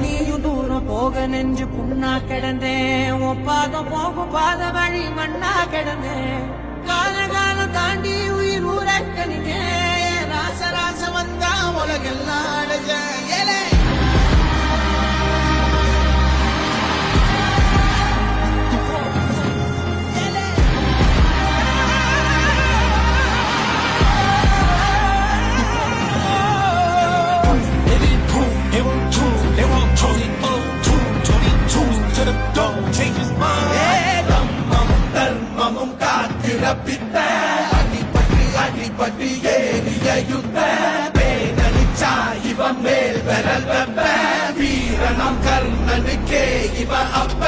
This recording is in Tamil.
நீயும் தூரம் போக நெஞ்சு புண்ணா கிடந்தேன் ஒப்பாதம் போகும் பாத வழி மண்ணா கிடந்தேன் காலம் தாண்டி உயிர் ஊரக்கணினேன் ராச ராச வந்தா உலகெல்லாம் அடைஞ்ச ஏலே அடிப்பட்டு ஏறிய யுத்த பேனலிச்சா இவன் மேல் விரல் வெப்ப வீரனம் கர்ணனுக்கே இவ அப்ப